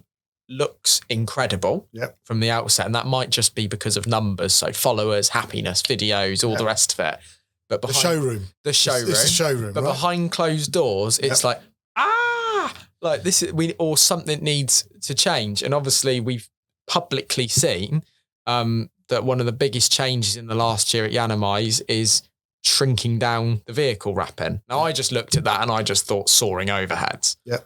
looks incredible from the outset, and that might just be because of numbers, so followers, happiness, videos, all the rest of it. But behind the showroom, it's a showroom. But behind closed doors, it's like this is or something needs to change. And obviously, we've publicly seen that one of the biggest changes in the last year at Yiannimize is shrinking down the vehicle wrapping. Now, I just looked at that and I just thought soaring overheads. Yeah,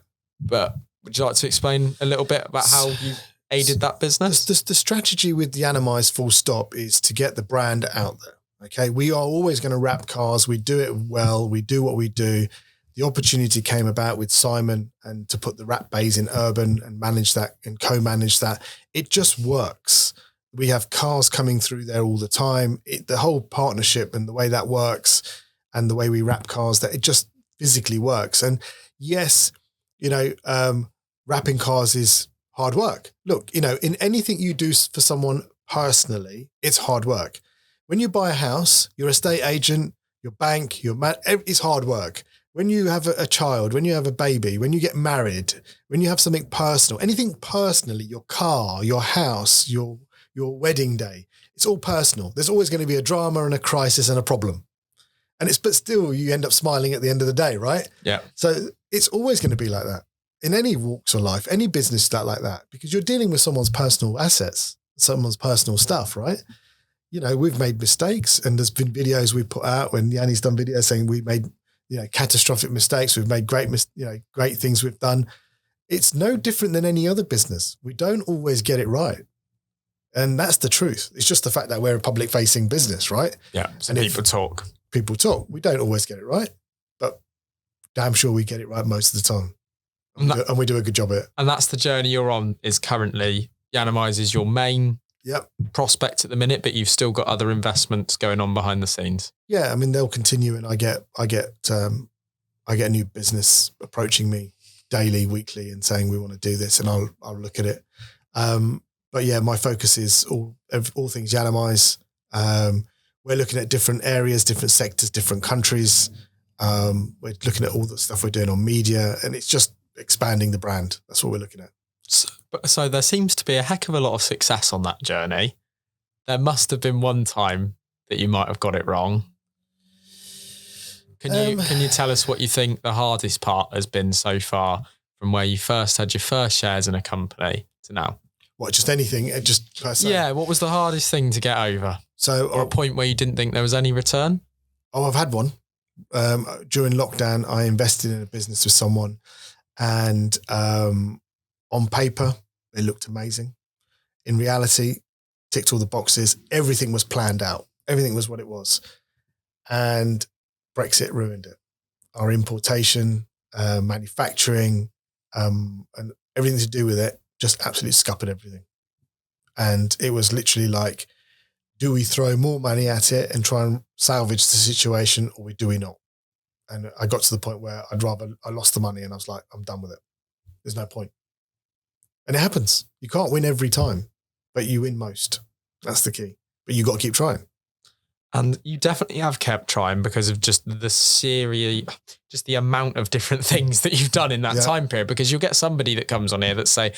but would you like to explain a little bit about how you aided that business? The strategy with Yiannimize full stop is to get the brand out there. Okay. We are always going to wrap cars. We do it well. We do what we do. The opportunity came about with Simon and to put the wrap bays in urban and manage that and co-manage that. It just works. We have cars coming through there all the time. The whole partnership and the way that works and the way we wrap cars, that it just physically works. And yes, wrapping cars is hard work. Look, in anything you do for someone personally, it's hard work. When you buy a house, your estate agent, your bank, it's hard work. When you have a child, when you have a baby, when you get married, when you have something personal, anything personally, your car, your house, your wedding day, it's all personal. There's always going to be a drama and a crisis and a problem. But still you end up smiling at the end of the day, right? Yeah. So it's always going to be like that. In any walks of life, any business like that, because you're dealing with someone's personal assets, someone's personal stuff, right? We've made mistakes, and there's been videos we put out when Yanni's done videos saying we made, catastrophic mistakes. We've made great things we've done. It's no different than any other business. We don't always get it right. And that's the truth. It's just the fact that we're a public facing business, right? Yeah. So people talk. We don't always get it right, but damn sure we get it right most of the time. And we do a good job at it. And that's the journey you're on, is currently Yiannimize is your main prospect at the minute, but you've still got other investments going on behind the scenes. Yeah. I mean, they'll continue, and I get a new business approaching me daily, weekly, and saying we want to do this, and I'll look at it. But yeah, my focus is all things Yiannimize. We're looking at different areas, different sectors, different countries. We're looking at all the stuff we're doing on media, and it's just expanding the brand. That's what we're looking at. So there seems to be a heck of a lot of success on that journey. There must have been one time that you might have got it wrong. Can you tell us what you think the hardest part has been so far, from where you first had your first shares in a company to now? What, just anything? Just per se? Yeah, what was the hardest thing to get over? Or a point where you didn't think there was any return? I've had one. During lockdown, I invested in a business with someone, and on paper, they looked amazing. In reality, ticked all the boxes. Everything was planned out. Everything was what it was. And Brexit ruined it. Our importation, manufacturing, and everything to do with it just absolutely scuppered everything. And it was literally like, do we throw more money at it and try and salvage the situation, or do we not? And I got to the point where I lost the money, and I was like, I'm done with it. There's no point. And it happens. You can't win every time, but you win most. That's the key. But you got to keep trying. And you definitely have kept trying because of just the amount of different things that you've done in that time period. Because you'll get somebody that comes on here that, say,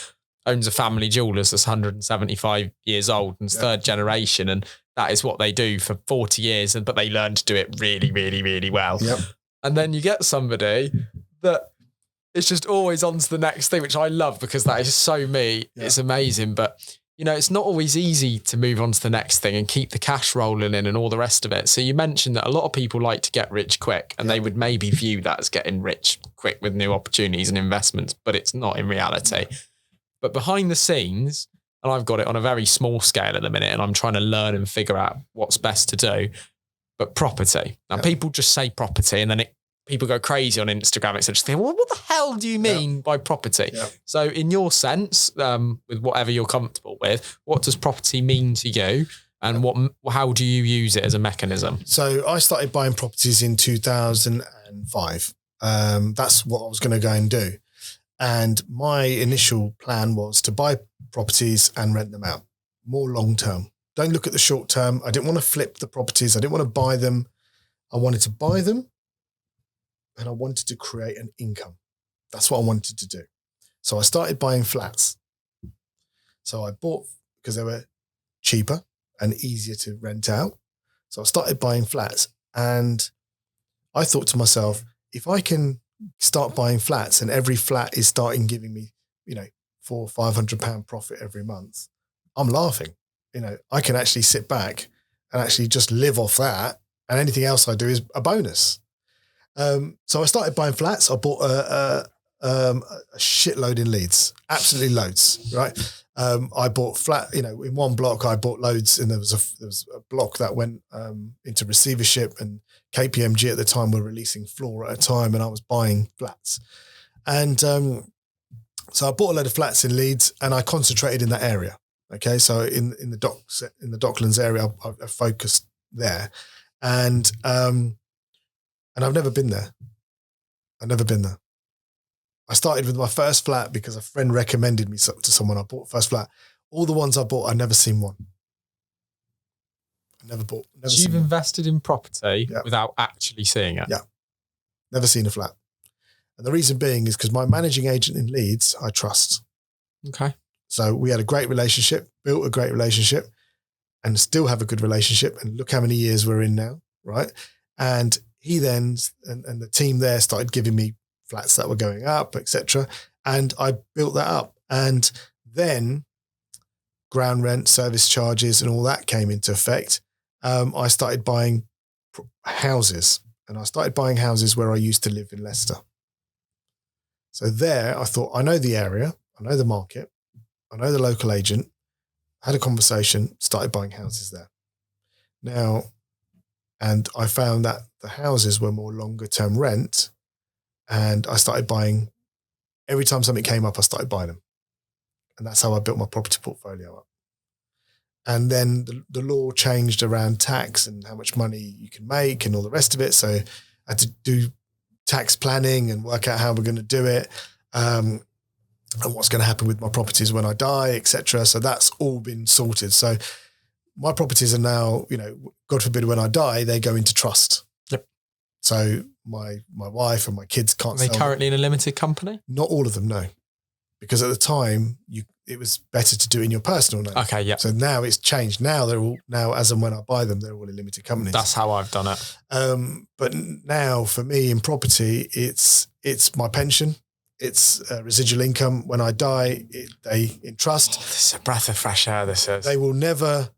owns a family jewellers that's 175 years old and third generation, and that is what they do for 40 years, but they learn to do it really, really, really well. Yep. And then you get somebody that is just always on to the next thing, which I love because that is so me. Yep. It's amazing. But, it's not always easy to move on to the next thing and keep the cash rolling in and all the rest of it. So you mentioned that a lot of people like to get rich quick, and they would maybe view that as getting rich quick with new opportunities and investments, but it's not in reality. But behind the scenes, and I've got it on a very small scale at the minute, and I'm trying to learn and figure out what's best to do. But property. Now, people just say property, and then people go crazy on Instagram. It's just think, well, what the hell do you mean by property? Yep. So in your sense, with whatever you're comfortable with, what does property mean to you? And how do you use it as a mechanism? So I started buying properties in 2005. That's what I was going to go and do. And my initial plan was to buy properties and rent them out, more long term. Don't look at the short term. I didn't want to flip the properties. I didn't want to buy them. I wanted to buy them, and I wanted to create an income. That's what I wanted to do. So I started buying flats. So I bought, because they were cheaper and easier to rent out. So I started buying flats, and I thought to myself, if I can start buying flats and every flat is starting giving me, £400 or £500 profit every month, I'm laughing. I can actually sit back and actually just live off that, and anything else I do is a bonus. So I started buying flats. I bought a shitload in Leeds, absolutely loads, right? I bought flat, in one block I bought loads, and there was a block that went into receivership, and KPMG at the time were releasing floor at a time, and I was buying flats. And so I bought a load of flats in Leeds, and I concentrated in that area. Okay, so in the Docklands area, I focused there, and I've never been there. I started with my first flat because a friend recommended me to someone. I bought first flat. All the ones I bought, I'd never seen one. I never bought. So you've invested in property without actually seeing it? Yeah. Never seen a flat. And the reason being is because my managing agent in Leeds, I trust. Okay. So we had a great relationship, built a great relationship, and still have a good relationship. And look how many years we're in now, right? And he then, and the team there started giving me flats that were going up, etc. And I built that up. And then ground rent, service charges, and all that came into effect. I started buying houses, and I started buying houses where I used to live in Leicester. So there I thought, I know the area, I know the market, I know the local agent, had a conversation, started buying houses there. Now, and I found that the houses were more longer term rent, and I started buying, every time something came up, I started buying them. And that's how I built my property portfolio up. And then the law changed around tax and how much money you can make and all the rest of it. So I had to do tax planning and work out how we're going to do it, and what's going to happen with my properties when I die, etc. So that's all been sorted. So my properties are now, God forbid when I die, they go into trust. Yep. So my wife and my kids can't Are they sell currently in a limited company? Not all of them, no. Because at the time, it was better to do it in your personal name. Okay, yeah. So now it's changed. Now they're all, as and when I buy them, they're all in limited companies. That's how I've done it. But now for me in property, it's my pension. It's residual income. When I die, they entrust. Oh, this is a breath of fresh air, this is. They will never,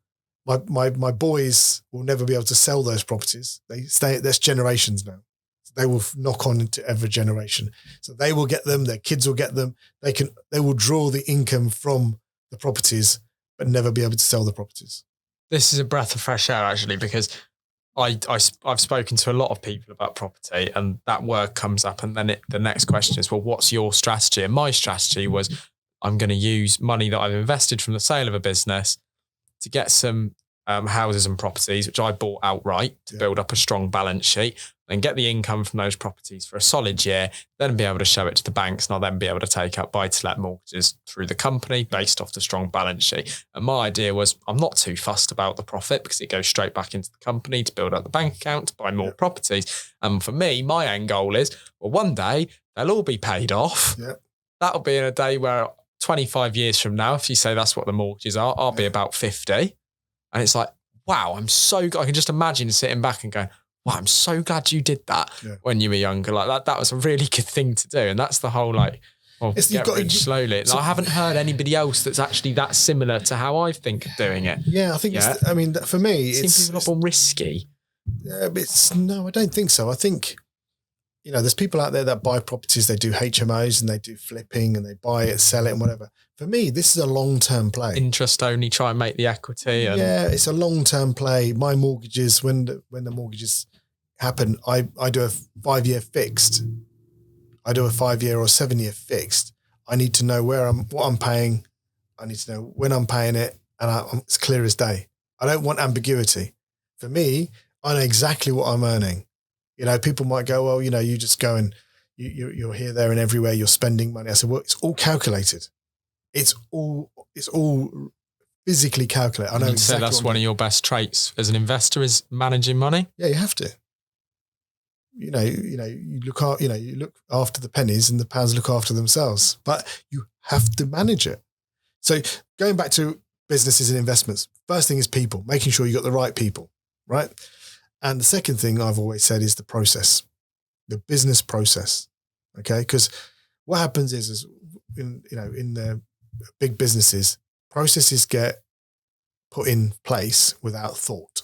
my boys will never be able to sell those properties. They stay, that's generations now. They will knock on into every generation. So they will get them, their kids will get them. They will draw the income from the properties, but never be able to sell the properties. This is a breath of fresh air, actually, because I've spoken to a lot of people about property, and that word comes up, and then the next question is, well, what's your strategy? And my strategy was, I'm going to use money that I've invested from the sale of a business to get some houses and properties, which I bought outright to build up a strong balance sheet, and get the income from those properties for a solid year, then be able to show it to the banks, and I'll then be able to take out buy-to-let mortgages through the company based off the strong balance sheet. And my idea was, I'm not too fussed about the profit because it goes straight back into the company to build up the bank account, to buy more properties. And for me, my end goal is, well, one day they'll all be paid off. Yeah. That'll be in a day where 25 years from now, if you say that's what the mortgages are, I'll be about 50. And it's like, wow, I can just imagine sitting back and going, wow, I'm so glad you did that when you were younger. Like that was a really good thing to do. And that's the whole get rich slowly. I haven't heard anybody else that's actually that similar to how I think of doing it. Yeah, I think for me, it's people not risky. Yeah, but no, I don't think so. I think, there's people out there that buy properties, they do HMOs and they do flipping and they buy it, sell it and whatever. For me, this is a long-term play. Interest only, try and make the equity. Yeah, it's a long-term play. My mortgages, when the mortgages happen, I do a 5-year fixed. I do a 5-year or 7-year fixed. I need to know what I'm paying. I need to know when I'm paying it, and it's clear as day. I don't want ambiguity. For me, I know exactly what I'm earning. People might go, well, you just go and you're here, there, and everywhere. You're spending money. I said, well, it's all calculated. It's all physically calculated. I know exactly. So that's one of your best traits as an investor is managing money. Yeah, you have to. You look after the pennies and the pounds look after themselves, but you have to manage it. So going back to businesses and investments, first thing is people, making sure you got the right people, right? And the second thing I've always said is the process, the business process. Okay. Because what happens is in the big businesses, processes get put in place without thought.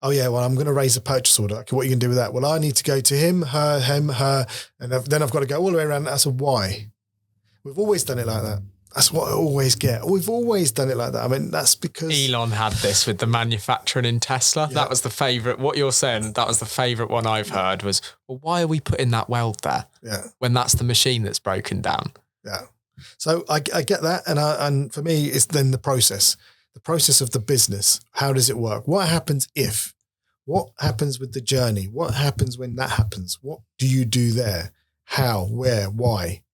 Oh yeah, well, I'm going to raise a purchase order. Okay, what are you going to do with that? Well, I need to go to him, her, and then I've got to go all the way around. I said, why? We've always done it like that. That's what I always get. We've always done it like that. I mean, that's because Elon had this with the manufacturing in Tesla. Yeah. That was the favorite. What you're saying, that was the favorite one I've heard was, well, why are we putting that weld there? Yeah. When that's the machine that's broken down. Yeah. So I get that. And for me, it's then the process of the business. How does it work? What happens if? What happens with the journey? What happens when that happens? What do you do there? How, where, why?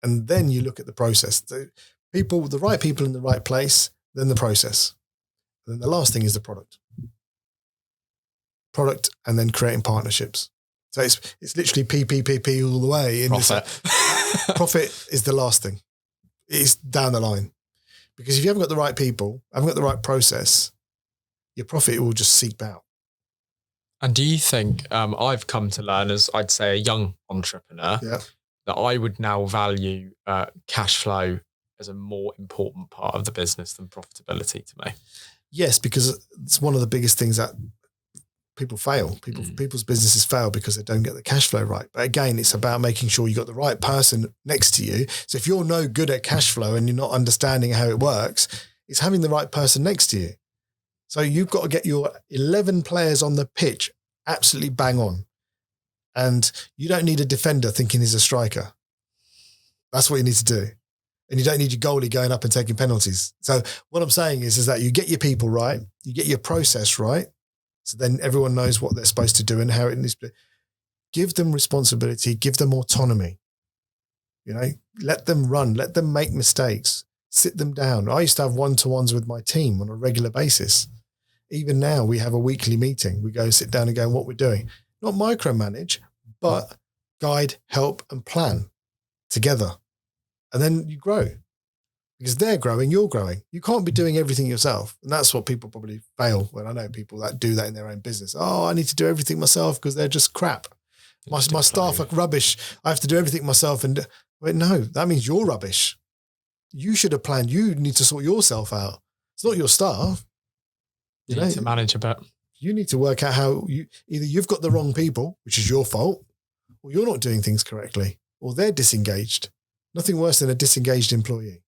And then you look at the process. The right people in the right place, then the process. And then the last thing is the product. Product and then creating partnerships. So it's literally P all the way. Profit is the last thing. It's down the line. Because if you haven't got the right people, haven't got the right process, your profit will just seep out. And do you think I've come to learn as, I'd say, a young entrepreneur, that I would now value cash flow as a more important part of the business than profitability to me? Yes, because it's one of the biggest things that people fail. People's businesses fail because they don't get the cash flow right. But again, it's about making sure you got the right person next to you. So if you're no good at cash flow and you're not understanding how it works, it's having the right person next to you. So you've got to get your 11 players on the pitch absolutely bang on. And you don't need a defender thinking he's a striker. That's what you need to do. And you don't need your goalie going up and taking penalties. So what I'm saying is that you get your people right, you get your process right, so then everyone knows what they're supposed to do and how it needs to be. Give them responsibility, give them autonomy. Let them run, let them make mistakes, sit them down. I used to have one-to-ones with my team on a regular basis. Even now we have a weekly meeting. We go sit down and go, what we're doing. not micromanage, but guide, help, and plan together. And then you grow. Because they're growing, you're growing. You can't be doing everything yourself. And that's what people probably fail when I know people that do that in their own business. Oh, I need to do everything myself because they're just crap. My staff are rubbish. I have to do everything myself. And wait, no, that means you're rubbish. You should have planned. You need to sort yourself out. It's not your staff. You need to manage a bit. You need to work out how either you've got the wrong people, which is your fault, or you're not doing things correctly, or they're disengaged. Nothing worse than a disengaged employee.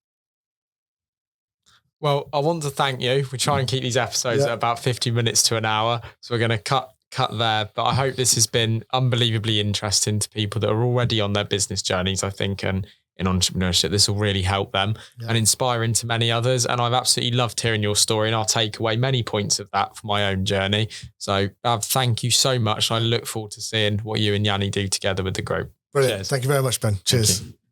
Well, I want to thank you. We try and keep these episodes at about 50 minutes to an hour. So we're going to cut there. But I hope this has been unbelievably interesting to people that are already on their business journeys, I think, and in entrepreneurship. This will really help them and inspire into many others. And I've absolutely loved hearing your story, and I'll take away many points of that for my own journey. So thank you so much. I look forward to seeing what you and Yanni do together with the group. Brilliant. Cheers. Thank you very much, Ben. Cheers.